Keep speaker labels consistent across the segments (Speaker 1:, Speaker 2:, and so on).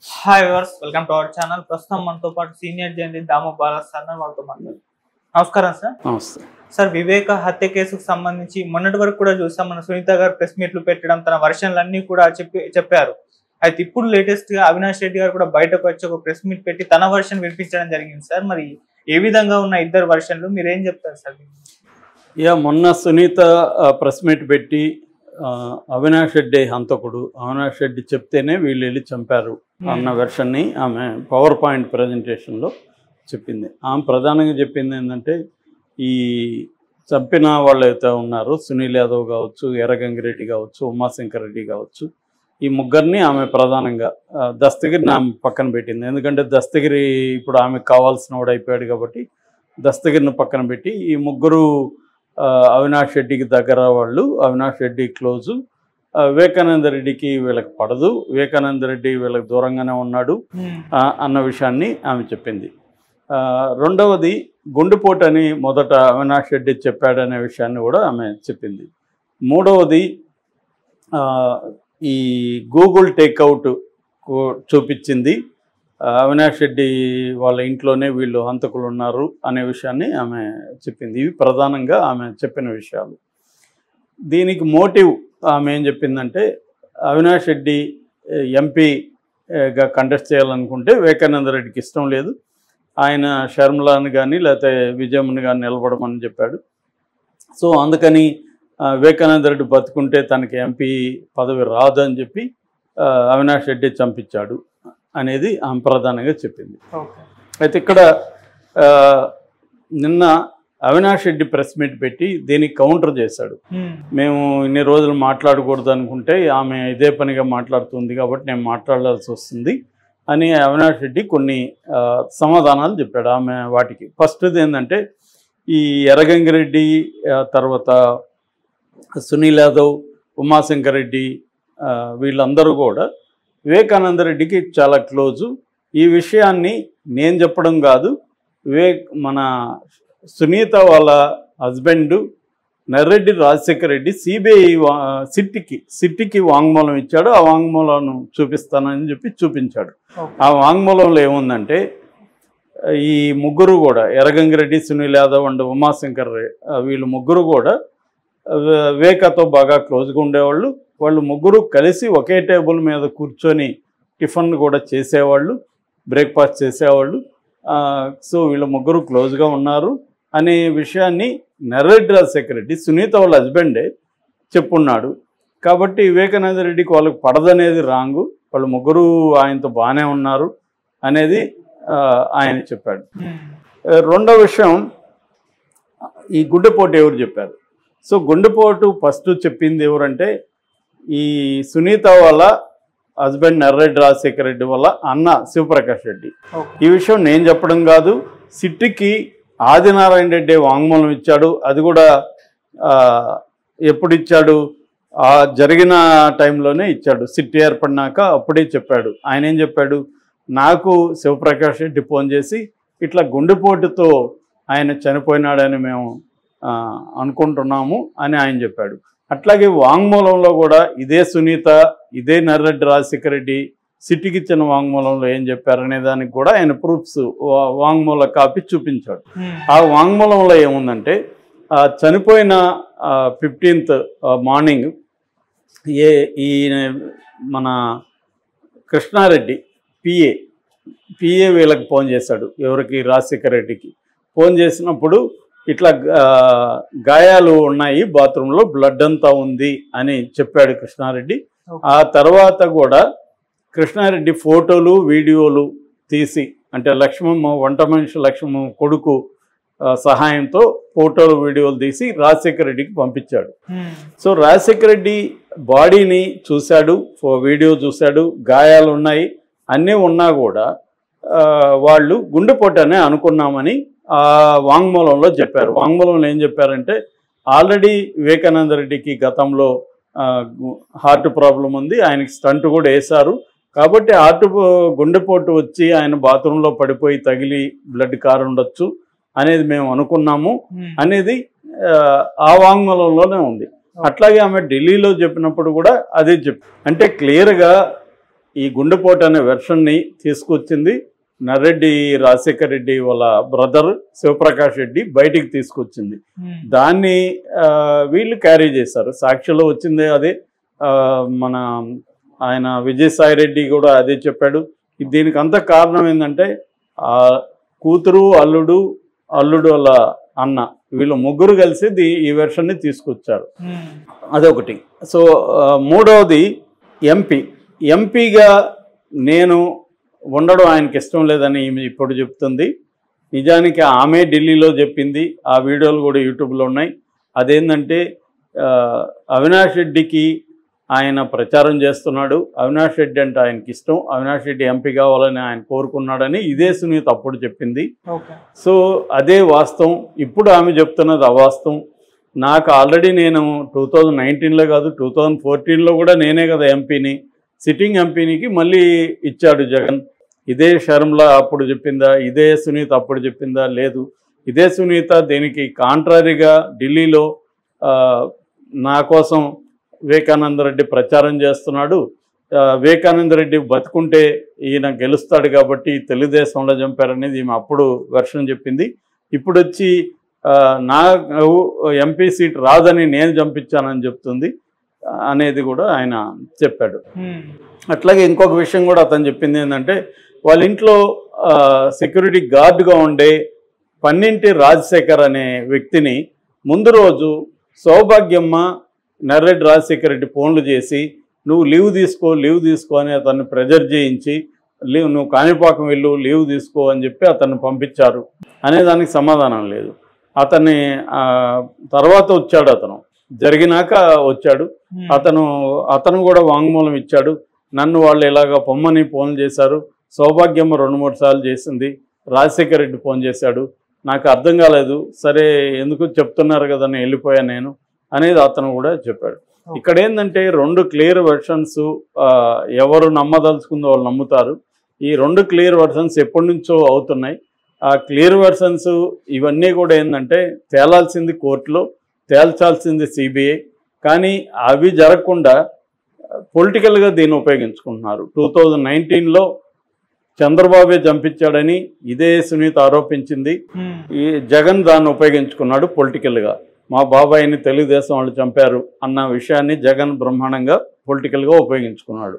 Speaker 1: Hi viewers, welcome to our channel. ప్రస్తుతం మనతో పాటు సీనియర్ జర్నలిస్ట్ దాము బాలాస్ సార్ వాళ్ళతో మాట్లాడు. నమస్కారం సార్.
Speaker 2: నమస్తే
Speaker 1: సార్, వివేక హత్య కేసుకు సంబంధించి మొన్నటి వరకు కూడా చూసాం, మన సునీత గారు ప్రెస్ మీట్లు పెట్టడం, తన వర్షన్లన్నీ కూడా చెప్పారు. అయితే ఇప్పుడు లేటెస్ట్ గా అవినాష్ రెడ్డి గారు కూడా బయటకు వచ్చి ఒక ప్రెస్ మీట్ పెట్టి తన వర్షన్ వినిపించడం జరిగింది. సార్, మరి ఏ విధంగా ఉన్న ఇద్దరు వర్షన్లు మీరేం చెప్తారు సార్?
Speaker 2: మొన్న సునీత ప్రెస్ మీట్ పెట్టి అవినాష్ రెడ్డి హంతకుడు, అవినాష్ రెడ్డి చెప్తేనే వీళ్ళు వెళ్ళి చంపారు అన్న వెర్షన్ని ఆమె పవర్ పాయింట్ ప్రజెంటేషన్లో చెప్పింది. ఆమె ప్రధానంగా చెప్పింది ఏంటంటే, ఈ చంపిన వాళ్ళు అయితే ఉన్నారు, సునీల్ యాదవ్ కావచ్చు, ఎర్రగంగిరెడ్డి కావచ్చు, ఉమాశంకర్ రెడ్డి కావచ్చు, ఈ ముగ్గురిని ఆమె ప్రధానంగా దస్తగిరిని ఆమె పక్కన పెట్టింది. ఎందుకంటే దస్తగిరి ఇప్పుడు ఆమెకు కావాల్సిన వాడు అయిపోయాడు కాబట్టి దస్తగిరిని పక్కన పెట్టి ఈ ముగ్గురు అవినాష్ రెడ్డికి దగ్గర వాళ్ళు, అవినాష్ రెడ్డి క్లోజు, వివేకానంద రెడ్డికి వీళ్ళకి పడదు, వివేకానంద రెడ్డి వీళ్ళకి దూరంగానే ఉన్నాడు అన్న విషయాన్ని ఆమె చెప్పింది. రెండవది గుండెపోటు అని మొదట అవినాష్ రెడ్డి చెప్పాడనే విషయాన్ని కూడా ఆమె చెప్పింది. మూడవది ఈ గూగుల్ టేక్అవుట్ చూపించింది, అవినాష్ రెడ్డి వాళ్ళ ఇంట్లోనే వీళ్ళు హంతకులు ఉన్నారు అనే విషయాన్ని ఆమె చెప్పింది. ఇవి ప్రధానంగా ఆమె చెప్పిన విషయాలు. దీనికి మోటివ్ ఆమె ఏం చెప్పిందంటే, అవినాష్ రెడ్డి ఎంపీగా కంటెస్ట్ చేయాలనుకుంటే వివేకానంద రెడ్డికి ఇష్టం లేదు, ఆయన షర్మిలాని కానీ లేకపోతే విజయమ్మని కానీ నిలబడమని చెప్పాడు. సో అందుకని వివేకానంద రెడ్డి బతుకుంటే తనకి ఎంపీ పదవి రాదు అని చెప్పి అవినాష్ రెడ్డి చంపించాడు అనేది ఆమె ప్రధానంగా చెప్పింది. అయితే ఇక్కడ నిన్న అవినాష్ రెడ్డి ప్రెస్ మీట్ పెట్టి దీనికి కౌంటర్ చేశాడు. మేము ఇన్ని రోజులు మాట్లాడకూడదు అనుకుంటే ఆమె ఇదే పనిగా మాట్లాడుతుంది కాబట్టి నేను మాట్లాడాల్సి వస్తుంది అని అవినాష్ రెడ్డి కొన్ని సమాధానాలు చెప్పాడు ఆమె వాటికి. ఫస్ట్ది ఏంటంటే, ఈ ఎర్రగంగిరెడ్డి తర్వాత సునీల్ యాదవ్, ఉమాశంకర్ రెడ్డి వీళ్ళందరూ కూడా వివేకానంద రెడ్డికి చాలా క్లోజు. ఈ విషయాన్ని నేను చెప్పడం కాదు, మన సునీత వాళ్ళ హస్బెండ్ నర్రెడ్డి రాజశేఖర్ రెడ్డి సిబిఐ సిట్టికి వాంగ్మూలం ఇచ్చాడు. ఆ వాంగ్మూలం చూపిస్తానని చెప్పి చూపించాడు. ఆ వాంగ్మూలంలో ఏముందంటే, ఈ ముగ్గురు కూడా ఎర్రగంగిరెడ్డి, సునీల్ యాదవ్ అండ్ ఉమాశంకర్ వీళ్ళు ముగ్గురు కూడా వివేకతో బాగా క్లోజ్గా ఉండేవాళ్ళు. వాళ్ళు ముగ్గురు కలిసి ఒకే టేబుల్ మీద కూర్చొని టిఫిన్ కూడా చేసేవాళ్ళు, బ్రేక్ఫాస్ట్ చేసేవాళ్ళు. సో వీళ్ళు ముగ్గురు క్లోజ్గా ఉన్నారు అనే విషయాన్ని నర్రెడ్డి రాజశేఖర్ రెడ్డి, సునీత వాళ్ళ హస్బెండే చెప్పున్నాడు. కాబట్టి వివేకానంద రెడ్డికి వాళ్ళకి పడదనేది రాంగు, వాళ్ళు ముగ్గురు ఆయనతో బాగానే ఉన్నారు అనేది ఆయన చెప్పాడు. రెండో విషయం, ఈ గుండెపోటు ఎవరు చెప్పారు. సో గుండెపోటు ఫస్ట్ చెప్పింది ఎవరంటే, ఈ సునీత వాళ్ళ హస్బెండ్ నర్రెడ్డి రాజశేఖర్ రెడ్డి వల్ల అన్న శివప్రకాష్ రెడ్డి. ఈ విషయం నేను చెప్పడం కాదు, సిట్టికి ఆదినారాయణ రెడ్డి వాంగ్మూలం ఇచ్చాడు. అది కూడా ఎప్పుడు ఇచ్చాడు, ఆ జరిగిన టైంలోనే ఇచ్చాడు. సిట్టి ఏర్పడినాక అప్పుడే చెప్పాడు. ఆయన ఏం చెప్పాడు, నాకు శివప్రకాష్ రెడ్డి ఫోన్ చేసి ఇట్లా గుండెపోటుతో ఆయన చనిపోయినాడని మేము అనుకుంటున్నాము అని ఆయన చెప్పాడు. అట్లాగే వాంగ్మూలంలో కూడా ఇదే సునీత, ఇదే నర్రెడ్డి రాజశేఖర రెడ్డి సిట్టికి ఇచ్చిన వాంగ్మూలంలో ఏం చెప్పారనే దానికి కూడా ఆయన ప్రూఫ్స్ వాంగ్మూల కాపీ చూపించాడు. ఆ వాంగ్మూలంలో ఏముందంటే, చనిపోయిన 15th మార్నింగ్ ఈ మన కృష్ణారెడ్డి పిఏ వీళ్ళకి ఫోన్ చేశాడు. ఎవరికి, రాజశేఖర రెడ్డికి ఫోన్ చేసినప్పుడు ఇట్లా గాయాలు ఉన్నాయి, బాత్రూంలో బ్లడ్ అంతా ఉంది అని చెప్పాడు కృష్ణారెడ్డి. ఆ తర్వాత కూడా కృష్ణారెడ్డి ఫోటోలు వీడియోలు తీసి, అంటే లక్ష్మమ్మ వంట మనిషి లక్ష్మమ్మ కొడుకు సహాయంతో ఫోటోలు వీడియోలు తీసి రాజశేఖర రెడ్డికి పంపించాడు. సో రాజశేఖర రెడ్డి బాడీని చూశాడు, వీడియో చూశాడు, గాయాలు ఉన్నాయి, అన్నీ ఉన్నా కూడా వాళ్ళు గుండెపోటు అనే అనుకున్నామని ఆ వాంగ్మూలంలో చెప్పారు. వాంగ్మూలంలో ఏం చెప్పారంటే, ఆల్రెడీ వివేకానంద రెడ్డికి గతంలో హార్ట్ ప్రాబ్లం ఉంది, ఆయనకి స్టంట్ కూడా వేశారు, కాబట్టి గుండెపోటు వచ్చి ఆయన బాత్రూంలో పడిపోయి తగిలి బ్లడ్ కారు ఉండొచ్చు అనేది మేము అనుకున్నాము అనేది ఆ వాంగ్మూలంలోనే ఉంది. అట్లాగే ఆమె ఢిల్లీలో చెప్పినప్పుడు కూడా అదే అంటే క్లియర్గా ఈ గుండెపోటు అనే వెర్షన్ని తీసుకొచ్చింది నర్రెడ్డి రాజశేఖర్ రెడ్డి వాళ్ళ బ్రదర్ శివప్రకాష్ రెడ్డి బయటికి తీసుకొచ్చింది. దాన్ని వీళ్ళు క్యారీ చేశారు. సాక్షిలో వచ్చిందే అదే. మన ఆయన విజయసాయి రెడ్డి కూడా అదే చెప్పాడు. దీనికి అంత కారణం ఏంటంటే కూతురు అల్లుడు వాళ్ళ అన్న వీళ్ళు ముగ్గురు కలిసి ఈ వెర్షన్ని తీసుకొచ్చారు. అదొకటి. సో మూడవది ఎంపీగా నేను ఉండడం ఆయనకి ఇష్టం లేదని ఇప్పుడు చెప్తుంది. నిజానికి ఆమె ఢిల్లీలో చెప్పింది. ఆ వీడియోలు కూడా యూట్యూబ్లో ఉన్నాయి. అదేంటంటే అవినాష్ రెడ్డికి ఆయన ప్రచారం చేస్తున్నాడు. అవినాష్ రెడ్డి అంటే ఆయనకి ఇష్టం. అవినాష్ రెడ్డి ఎంపీ కావాలని ఆయన కోరుకున్నాడని ఇదే సునీత అప్పుడు చెప్పింది. సో అదే వాస్తవం. ఇప్పుడు ఆమె చెప్తున్నది అవాస్తవం. నాకు ఆల్రెడీ నేను 2019లో కాదు 2014లో కూడా నేనే కదా ఎంపీని, సిట్టింగ్ ఎంపీనికి మళ్ళీ ఇచ్చాడు జగన్. ఇదే షర్మిల అప్పుడు చెప్పిందా? ఇదే సునీత అప్పుడు చెప్పిందా? లేదు. ఇదే సునీత దీనికి కాంట్రారీగా ఢిల్లీలో నా కోసం వివేకానంద రెడ్డి ప్రచారం చేస్తున్నాడు. వివేకానంద రెడ్డి బతుకుంటే ఈయన గెలుస్తాడు కాబట్టి తెలుగుదేశంలో చంపారనేది ఈమె అప్పుడు వెర్షన్ చెప్పింది. ఇప్పుడు వచ్చి నా ఎంపీ సీట్ రాదని నేను చంపించానని చెప్తుంది అనేది కూడా ఆయన చెప్పాడు. అట్లాగే ఇంకొక విషయం కూడా అతను చెప్పింది ఏంటంటే వాళ్ళ ఇంట్లో సెక్యూరిటీ గార్డుగా ఉండే పన్నింటి రాజశేఖర్ అనే వ్యక్తిని ముందు రోజు సౌభాగ్యమ్మ నర్రెడ్డి రాజశేఖర్ రెడ్డి ఫోన్లు చేసి నువ్వు లీవ్ తీసుకో అని అతన్ని ప్రెజర్ చేయించి నువ్వు కాణిపాకం వెళ్ళు లీవ్ తీసుకో అని చెప్పి అతన్ని పంపించారు అనే దానికి సమాధానం లేదు. అతన్ని తర్వాత వచ్చాడు, అతను జరిగినాక వచ్చాడు. అతను కూడా వాంగ్మూలం ఇచ్చాడు. నన్ను వాళ్ళు ఇలాగ పొమ్మని ఫోన్లు చేశారు. సౌభాగ్యమ్మ 2-3 సార్లు చేసింది. రాజశేఖర్ రెడ్డి ఫోన్ చేశాడు. నాకు అర్థం కాలేదు. సరే ఎందుకు చెప్తున్నారు కదా నేను వెళ్ళిపోయాను నేను అనేది అతను కూడా చెప్పాడు. ఇక్కడ ఏంటంటే 2 క్లియర్ వెర్షన్స్ ఎవరు నమ్మదలుచుకుందో వాళ్ళు నమ్ముతారు. ఈ 2 క్లియర్ వెర్షన్స్ ఎప్పటి నుంచో అవుతున్నాయి. ఆ క్లియర్ వెర్షన్స్ ఇవన్నీ కూడా ఏంటంటే తేలాల్సింది కోర్టులో, తేల్చాల్సింది సిబిఐ. కానీ అవి జరగకుండా పొలిటికల్గా దీన్ని ఉపయోగించుకుంటున్నారు. 2019లో చంద్రబాబే చంపించాడని ఇదే సునీత ఆరోపించింది. ఈ జగన్ దాన్ని ఉపయోగించుకున్నాడు పొలిటికల్గా. మా బాబాయిని తెలుగుదేశం వాళ్ళు చంపారు అన్న విషయాన్ని జగన్ బ్రహ్మాండంగా పొలిటికల్గా ఉపయోగించుకున్నాడు.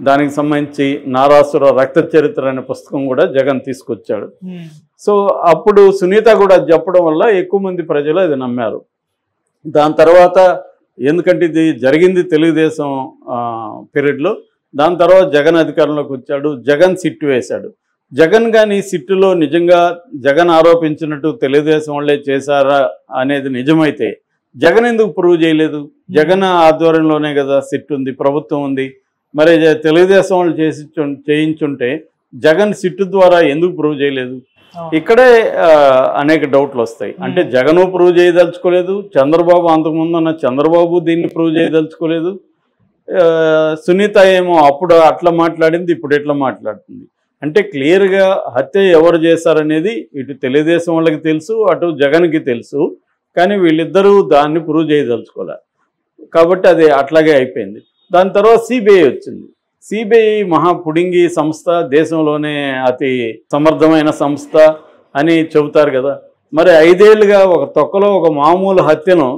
Speaker 2: దానికి సంబంధించి నారాసుర రక్త చరిత్ర అనే పుస్తకం కూడా జగన్ తీసుకొచ్చాడు. సో అప్పుడు సునీత కూడా చెప్పడం వల్ల ఎక్కువ మంది ప్రజలు అది నమ్మారు. దాని తర్వాత ఎందుకంటే ఇది జరిగింది తెలుగుదేశం పీరియడ్లో, దాని తర్వాత జగన్ అధికారంలోకి వచ్చాడు. జగన్ సిట్టు వేశాడు. జగన్ కానీ సిట్టులో నిజంగా జగన్ ఆరోపించినట్టు తెలుగుదేశం వాళ్ళే చేశారా అనేది నిజమైతే జగన్ ఎందుకు ప్రూవ్ చేయలేదు? జగన్ ఆధ్వర్యంలోనే కదా సిట్టు ఉంది, ప్రభుత్వం ఉంది. మరి తెలుగుదేశం వాళ్ళు చేయించుంటే జగన్ సిట్టు ద్వారా ఎందుకు ప్రూవ్ చేయలేదు? ఇక్కడే అనేక డౌట్లు వస్తాయి. అంటే జగన్ ప్రూవ్ చేయదలుచుకోలేదు, చంద్రబాబు అంతకుముందు ఉన్న చంద్రబాబు దీన్ని ప్రూవ్ చేయదలుచుకోలేదు. సునీత ఏమో అప్పుడు అట్లా మాట్లాడింది, ఇప్పుడు ఎట్లా మాట్లాడుతుంది. అంటే క్లియర్గా హత్య ఎవరు చేశారనేది ఇటు తెలుగుదేశం వాళ్ళకి తెలుసు, అటు జగన్కి తెలుసు. కానీ వీళ్ళిద్దరూ దాన్ని ప్రూవ్ చేయదలుచుకోలే కాబట్టి అది అట్లాగే అయిపోయింది. దాని తర్వాత సిబిఐ వచ్చింది. సిబిఐ మహాపుడింగి సంస్థ, దేశంలోనే అతి సమర్థమైన సంస్థ అని చెబుతారు కదా. మరి 5 ఏళ్ళుగా ఒక తొక్కలో ఒక మామూలు హత్యను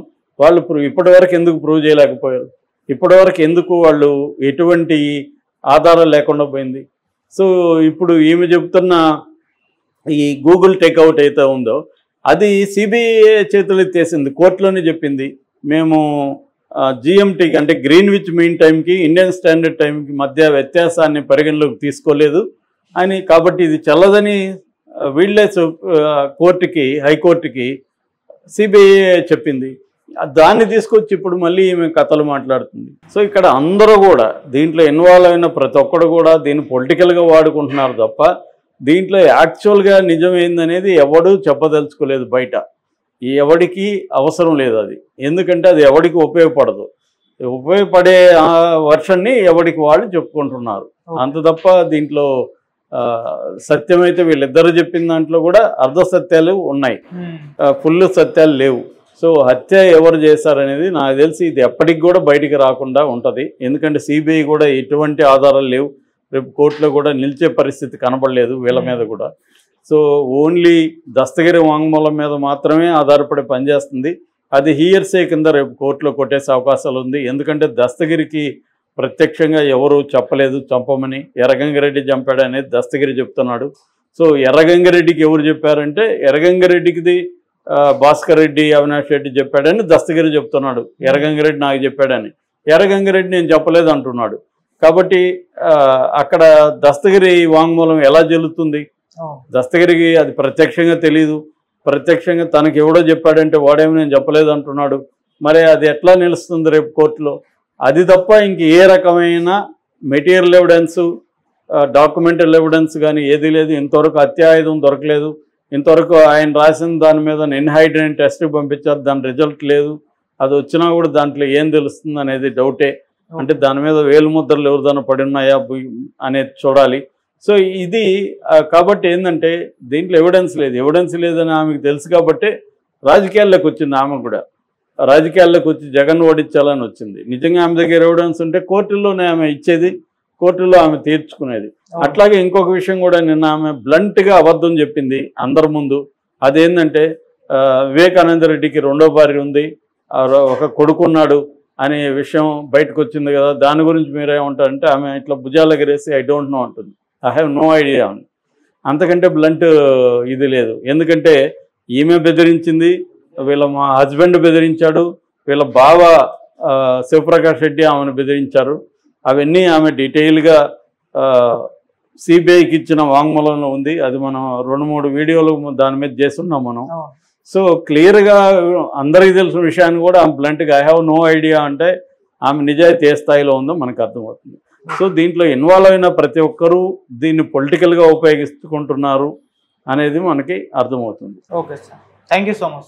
Speaker 2: వాళ్ళు ఇప్పటివరకు ఎందుకు ప్రూవ్ చేయలేకపోయారు? ఇప్పటివరకు ఎందుకు వాళ్ళు ఎటువంటి ఆధారం లేకుండా పోయింది? సో ఇప్పుడు ఈమె చెబుతున్న ఈ గూగుల్ టేక్అవుట్ అయితే ఉందో అది సిబిఐ చేతులు ఎత్తేసింది. కోర్టులోనే చెప్పింది మేము జిఎంటీకి అంటే గ్రీన్విచ్ మీన్ టైంకి ఇండియన్ స్టాండర్డ్ టైంకి మధ్య వ్యత్యాసాన్ని పరిగణలోకి తీసుకోలేదు అని. కాబట్టి ఇది చల్లదని వీళ్ళే కోర్టుకి, హైకోర్టుకి సిబిఐ చెప్పింది. దాన్ని తీసుకొచ్చి ఇప్పుడు మళ్ళీ ఈమె కథలు మాట్లాడుతుంది. సో ఇక్కడ అందరూ కూడా దీంట్లో ఇన్వాల్వ్ అయిన ప్రతి ఒక్కడు కూడా దీన్ని పొలిటికల్గా వాడుకుంటున్నారు తప్ప దీంట్లో యాక్చువల్గా నిజం ఏందనేది ఎవడూ చెప్పదలుచుకోలేదు బయట. ఎవడికి అవసరం లేదు అది. ఎందుకంటే అది ఎవడికి ఉపయోగపడదు. ఉపయోగపడే వర్షన్ని ఎవడికి వాళ్ళు చెప్పుకుంటున్నారు అంత తప్ప దీంట్లో సత్యమైతే వీళ్ళిద్దరు చెప్పిన దాంట్లో కూడా అర్ధ సత్యాలు ఉన్నాయి, ఫుల్ సత్యాలు లేవు. సో హత్య ఎవరు చేశారనేది నాకు తెలిసి ఇది ఎప్పటికి కూడా బయటికి రాకుండా ఉంటుంది. ఎందుకంటే సిబిఐ కూడా ఎటువంటి ఆధారాలు లేవు. రేపు కోర్టులో కూడా నిలిచే పరిస్థితి కనబడలేదు వీళ్ళ మీద కూడా. సో ఓన్లీ దస్తగిరి వాంగ్మూలం మీద మాత్రమే ఆధారపడి పనిచేస్తుంది. అది హియర్సే కింద రేపు కోర్టులో కొట్టేసే అవకాశాలు ఉంది. ఎందుకంటే దస్తగిరికి ప్రత్యక్షంగా ఎవరు చెప్పలేదు చంపమని, ఎర్రగంగిరెడ్డి చంపాడు అనేది దస్తగిరి చెప్తున్నాడు. సో ఎర్రగంగిరెడ్డికి ఎవరు చెప్పారంటే ఎర్రగంగిరెడ్డికి భాస్కర్ రెడ్డి, అవినాష్ రెడ్డి చెప్పాడని దస్తగిరి చెప్తున్నాడు. ఎర్రగంగిరెడ్డి నాకు చెప్పాడని, ఎర్రగంగిరెడ్డి నేను చెప్పలేదు అంటున్నాడు. కాబట్టి అక్కడ దస్తగిరి వాంగ్మూలం ఎలా చెల్లుతుంది? దస్తగిరికి అది ప్రత్యక్షంగా తెలియదు. ప్రత్యక్షంగా తనకి ఎవడో చెప్పాడంటే వాడేమో నేను చెప్పలేదు అంటున్నాడు. మరి అది ఎట్లా నిలుస్తుంది రేపు కోర్టులో? అది తప్ప ఇంక ఏ రకమైన మెటీరియల్ ఎవిడెన్స్, డాక్యుమెంటల్ ఎవిడెన్స్ కానీ ఏది లేదు. ఇంతవరకు హత్యాయుధం దొరకలేదు. ఇంతవరకు ఆయన రాసిన దాని మీద ఎన్హైడ్రైన్ టెస్ట్కి పంపించారు, దాని రిజల్ట్ లేదు. అది వచ్చినా కూడా దాంట్లో ఏం తెలుస్తుంది అనేది డౌటే. అంటే దాని మీద వేలుముద్రలు ఎవరిదైనా పడి ఉన్నాయా అనేది చూడాలి. సో ఇది కాబట్టి ఏంటంటే దీంట్లో ఎవిడెన్స్ లేదు. ఎవిడెన్స్ లేదని ఆమెకు తెలుసు కాబట్టి రాజకీయాల్లోకి వచ్చింది. ఆమె కూడా రాజకీయాల్లోకి వచ్చి జగన్ ఓడించాలని వచ్చింది. నిజంగా ఆమె దగ్గర ఎవిడెన్స్ ఉంటే కోర్టుల్లోనే ఆమె ఇచ్చేది, కోర్టులో ఆమె తీర్చుకునేది. అట్లాగే ఇంకొక విషయం కూడా నిన్న ఆమె బ్లంట్గా అబద్ధం చెప్పింది అందరి ముందు. అదేంటంటే వివేకానంద రెడ్డికి రెండో భార్య ఉంది, ఒక కొడుకున్నాడు అనే విషయం బయటకు వచ్చింది కదా. దాని గురించి మీరేమంటారంటే ఆమె ఇట్లా భుజాలు ఎగరేసి ఐ డోంట్ నో అంటుంది. ఐ హ్యావ్ నో ఐడియా అని. అంతకంటే బ్లంట్ ఇది లేదు. ఎందుకంటే ఈమె బెదిరించింది, వీళ్ళ మా హస్బెండ్ బెదిరించాడు, వీళ్ళ బావ శివప్రకాష్ రెడ్డి ఆమెను బెదిరించారు. అవన్నీ ఆమె డీటెయిల్గా సిబిఐకి ఇచ్చిన వాంగ్మూలంలో ఉంది. అది మనం 2-3 వీడియోలు దాని మీద చేస్తున్నాం మనం. సో క్లియర్గా అందరికీ తెలిసిన విషయాన్ని కూడా ఆమె బ్లంట్గా ఐ హ్యావ్ నో ఐడియా అంటే ఆమె నిజాయితీ ఏ స్థాయిలో ఉందో మనకు అర్థమవుతుంది. సో దీంట్లో ఇన్వాల్వ్ అయిన ప్రతి ఒక్కరూ దీన్ని పొలిటికల్గా ఉపయోగించుకుంటున్నారు అనేది మనకి అర్థమవుతుంది.
Speaker 1: Okay sir, thank you so much.